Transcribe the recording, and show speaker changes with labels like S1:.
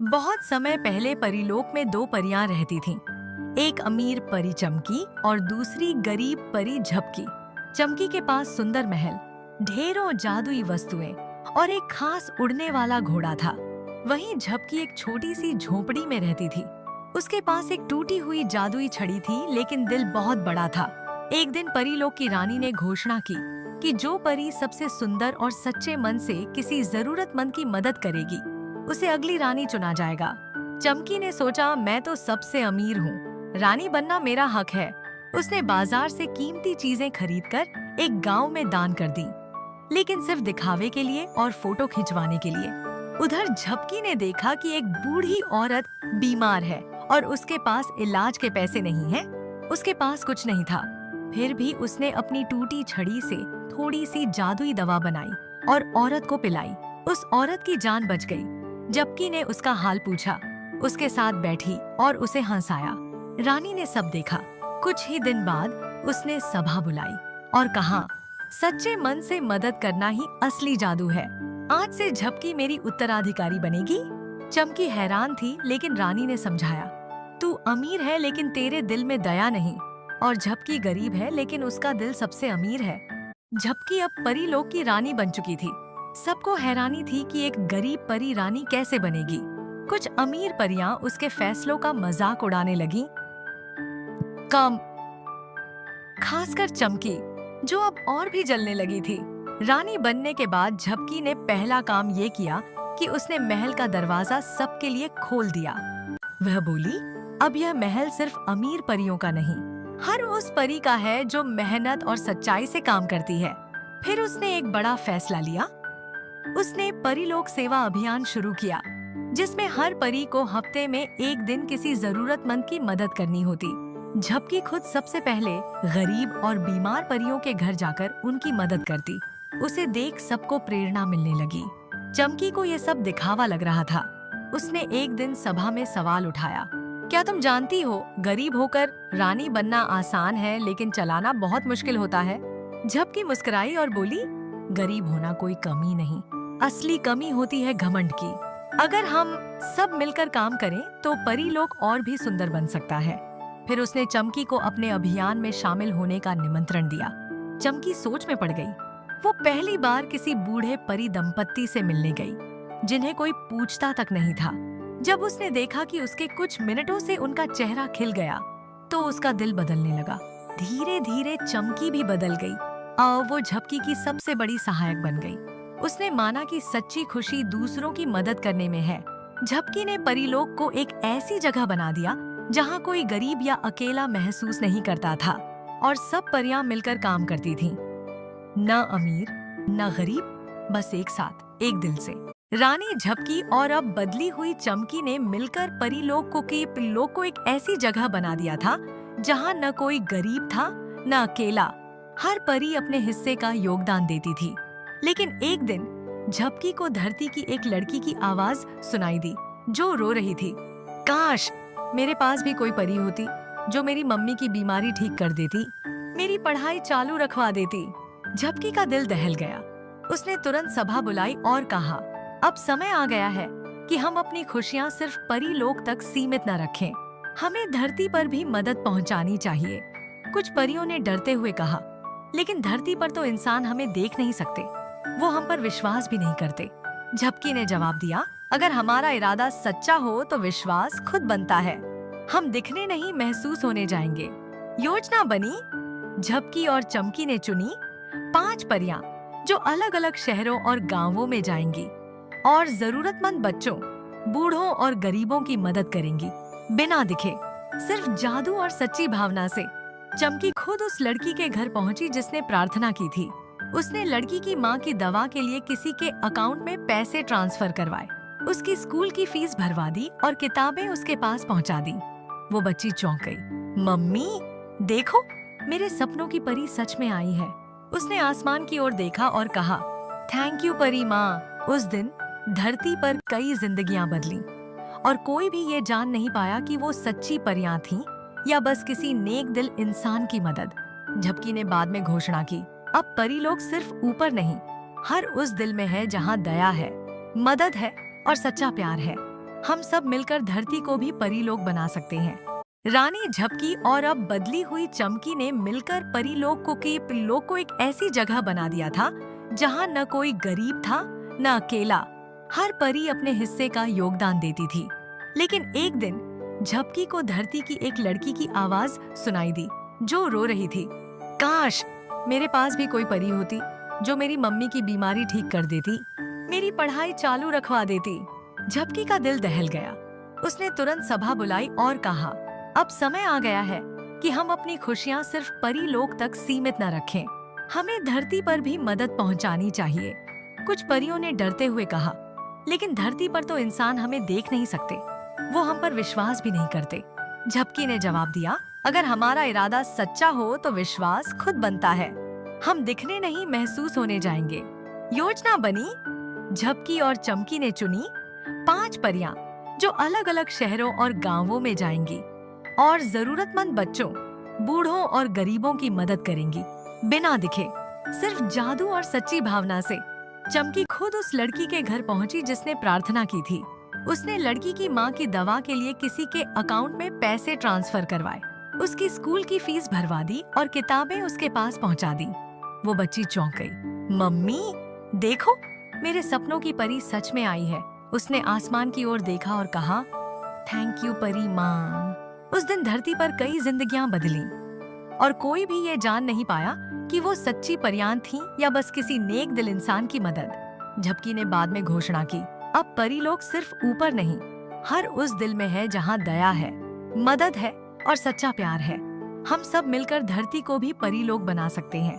S1: बहुत समय पहले परीलोक में दो परियां रहती थीं। एक अमीर परी चमकी और दूसरी गरीब परी झपकी। चमकी के पास सुंदर महल, ढेरों जादुई वस्तुएं और एक खास उड़ने वाला घोड़ा था। वहीं झपकी एक छोटी सी झोपड़ी में रहती थी। उसके पास एक टूटी हुई जादुई छड़ी थी, लेकिन दिल बहुत बड़ा था। एक दिन परीलोक की रानी ने घोषणा की कि जो परी सबसे सुंदर और सच्चे मन से किसी जरूरतमंद की मदद करेगी, उसे अगली रानी चुना जाएगा। चमकी ने सोचा, मैं तो सबसे अमीर हूँ, रानी बनना मेरा हक है। उसने बाजार से कीमती चीजें खरीदकर एक गांव में दान कर दी, लेकिन सिर्फ दिखावे के लिए और फोटो खिंचवाने के लिए। उधर झपकी ने देखा कि एक बूढ़ी औरत बीमार है और उसके पास इलाज के पैसे नहीं हैं। उसके पास कुछ नहीं था, फिर भी उसने अपनी टूटी छड़ी से थोड़ी सी जादुई दवा बनाई और औरत को पिलाई। उस औरत की जान बच गई। झपकी ने उसका हाल पूछा, उसके साथ बैठी और उसे हंसाया। रानी ने सब देखा। कुछ ही दिन बाद उसने सभा बुलाई और कहा, सच्चे मन से मदद करना ही असली जादू है। आज से झपकी मेरी उत्तराधिकारी बनेगी। चमकी हैरान थी, लेकिन रानी ने समझाया, तू अमीर है लेकिन तेरे दिल में दया नहीं, और झपकी गरीब है लेकिन उसका दिल सबसे अमीर है। झपकी अब परीलोक की रानी बन चुकी थी। सबको हैरानी थी कि एक गरीब परी रानी कैसे बनेगी। कुछ अमीर परियां उसके फैसलों का मजाक उड़ाने लगीं। कम खासकर चमकी, जो अब और भी जलने लगी थी। रानी बनने के बाद झपकी ने पहला काम ये किया कि उसने महल का दरवाजा सबके लिए खोल दिया। वह बोली, अब यह महल सिर्फ अमीर परियों का नहीं, हर उस परी का है जो मेहनत और सच्चाई से काम करती है। फिर उसने एक बड़ा फैसला लिया। उसने परीलोक सेवा अभियान शुरू किया, जिसमें हर परी को हफ्ते में एक दिन किसी जरूरतमंद की मदद करनी होती। झपकी खुद सबसे पहले गरीब और बीमार परियों के घर जाकर उनकी मदद करती। उसे देख सबको प्रेरणा मिलने लगी। चमकी को यह सब दिखावा लग रहा था। उसने एक दिन सभा में सवाल उठाया, क्या तुम जानती हो, गरीब होकर रानी बनना आसान है लेकिन चलाना बहुत मुश्किल होता है। झपकी मुस्कुराई और बोली, गरीब होना कोई कमी नहीं, असली कमी होती है घमंड की। अगर हम सब मिलकर काम करें तो परीलोक और भी सुंदर बन सकता है। फिर उसने चमकी को अपने अभियान में शामिल होने का निमंत्रण दिया। चमकी सोच में पड़ गई। वो पहली बार किसी बूढ़े परी दंपत्ति से मिलने गई, जिन्हें कोई पूछता तक नहीं था। जब उसने देखा कि उसके कुछ मिनटों से उनका चेहरा खिल गया, तो उसका दिल बदलने लगा। धीरे धीरे चमकी भी बदल गई। वो झपकी की सबसे बड़ी सहायक बन गई। उसने माना कि सच्ची खुशी दूसरों की मदद करने में है। झपकी ने परीलोक को एक ऐसी जगह बना दिया जहाँ कोई गरीब या अकेला महसूस नहीं करता था, और सब परियां मिलकर काम करती थीं। न अमीर न गरीब, बस एक साथ, एक दिल से। रानी झपकी और अब बदली हुई चमकी ने मिलकर परीलोक को एक ऐसी जगह बना दिया था जहाँ न कोई गरीब था न अकेला। हर परी अपने हिस्से का योगदान देती थी। लेकिन एक दिन झपकी को धरती की एक लड़की की आवाज सुनाई दी, जो रो रही थी। काश मेरे पास भी कोई परी होती जो मेरी मम्मी की बीमारी ठीक कर देती, मेरी पढ़ाई चालू रखवा देती। झपकी का दिल दहल गया। उसने तुरंत सभा बुलाई और कहा, अब समय आ गया है कि हम अपनी खुशियां सिर्फ परीलोक तक सीमित न रखें। हमें धरती पर भी मदद पहुंचानी चाहिए। कुछ परियों ने डरते हुए कहा, लेकिन धरती पर तो इंसान हमें देख नहीं सकते, वो हम पर विश्वास भी नहीं करते। झपकी ने जवाब दिया, अगर हमारा इरादा सच्चा हो तो विश्वास खुद बनता है। हम दिखने नहीं, महसूस होने जाएंगे। योजना बनी। झपकी और चमकी ने चुनी 5 परियां जो अलग अलग शहरों और गांवों में जाएंगी और जरूरतमंद बच्चों, बूढ़ों और गरीबों की मदद करेंगी, बिना दिखे, सिर्फ जादू और सच्ची भावना से। चमकी खुद उस लड़की के घर पहुंची जिसने प्रार्थना की थी। उसने लड़की की माँ की दवा के लिए किसी के अकाउंट में पैसे ट्रांसफर करवाए, उसकी स्कूल की फीस भरवा दी और किताबें उसके पास पहुंचा दी। वो बच्ची चौंक गई। मम्मी देखो, मेरे सपनों की परी सच में आई है। उसने आसमान की ओर देखा और कहा, थैंक यू परी माँ। उस दिन धरती पर कई जिंदगियां बदली, और कोई भी ये जान नहीं पाया कि वो सच्ची परियां थीं या बस किसी नेक दिल इंसान की मदद। झपकी ने बाद में घोषणा की, अब परीलोक सिर्फ ऊपर नहीं, हर उस दिल में है जहाँ दया है, मदद है और सच्चा प्यार है। हम सब मिलकर धरती को भी परीलोक बना सकते हैं। रानी झपकी और अब बदली हुई चमकी ने मिलकर परीलोक को एक ऐसी जगह बना दिया था जहाँ न कोई गरीब था न अकेला। हर परी अपने हिस्से का योगदान देती थी। लेकिन एक दिन झपकी को धरती की एक लड़की की आवाज सुनाई दी जो रो रही थी। काश मेरे पास भी कोई परी होती जो मेरी मम्मी की बीमारी ठीक कर देती, मेरी पढ़ाई चालू रखवा देती। झपकी का दिल दहल गया। उसने तुरंत सभा बुलाई और कहा, अब समय आ गया है कि हम अपनी खुशियां सिर्फ परीलोक तक सीमित न रखें। हमें धरती पर भी मदद पहुंचानी चाहिए। कुछ परियों ने डरते हुए कहा, लेकिन धरती पर तो इंसान हमें देख नहीं सकते, वो हम पर विश्वास भी नहीं करते। झपकी ने जवाब दिया, अगर हमारा इरादा सच्चा हो तो विश्वास खुद बनता है। हम दिखने नहीं महसूस होने जाएंगे। योजना बनी। झपकी और चमकी ने चुनी 5 परियां जो अलग अलग शहरों और गांवों में जाएंगी और जरूरतमंद बच्चों, बूढ़ों और गरीबों की मदद करेंगी बिना दिखे, सिर्फ जादू और सच्ची भावना से। चमकी खुद उस लड़की के घर पहुंची जिसने प्रार्थना की थी। उसने लड़की की माँ की दवा के लिए किसी के अकाउंट में पैसे ट्रांसफर करवाए, उसकी स्कूल की फीस भरवा दी और किताबें उसके पास पहुंचा दी। वो बच्ची चौंक गई। मम्मी देखो, मेरे सपनों की परी सच में आई है। उसने आसमान की ओर देखा और कहा, थैंक यू परी माँ। उस दिन धरती पर कई जिंदगियां बदली और कोई भी ये जान नहीं पाया कि वो सच्ची परियां थीं या बस किसी नेक दिल इंसान की मदद। झपकी ने बाद में घोषणा की, अब परीलोक सिर्फ ऊपर नहीं, हर उस दिल में है जहाँ दया है, मदद है और सच्चा प्यार है। हम सब मिलकर धरती को भी परीलोक बना सकते हैं।